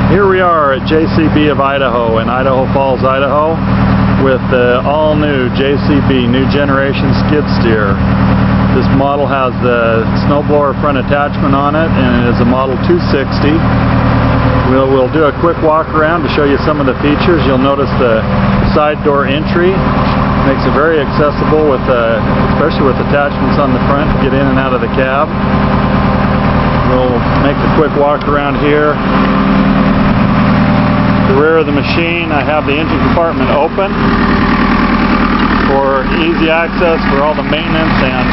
Here we are at JCB of Idaho in Idaho Falls, Idaho with the all-new JCB New Generation Skid Steer. This model has the snowblower front attachment on it and it is a Model 260. We'll do a quick walk around to show you some of the features. You'll notice the side door entry makes it very accessible, with especially with attachments on the front to get in and out of the cab. We'll make a quick walk around here. The rear of the machine, I have the engine compartment open for easy access for all the maintenance and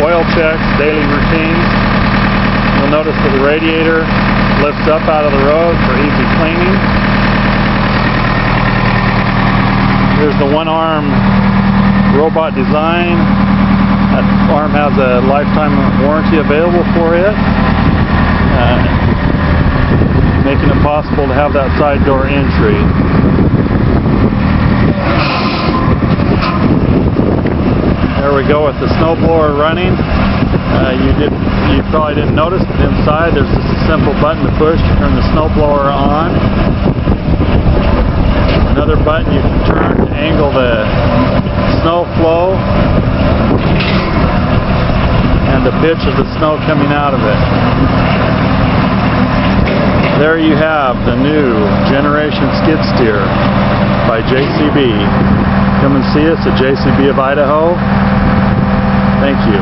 oil checks, daily routines. You'll notice that the radiator lifts up out of the road for easy cleaning. Here's the one-arm robot design. That arm has a lifetime warranty available for it, making it possible to have that side door entry. There we go with the snowblower running. You probably didn't notice, but inside there's just a simple button to push to turn the snowblower on. Another button you can turn to angle the snow flow and the pitch of the snow coming out of it. There you have the new Generation Skid Steer by JCB. Come and see us at JCB of Idaho. Thank you.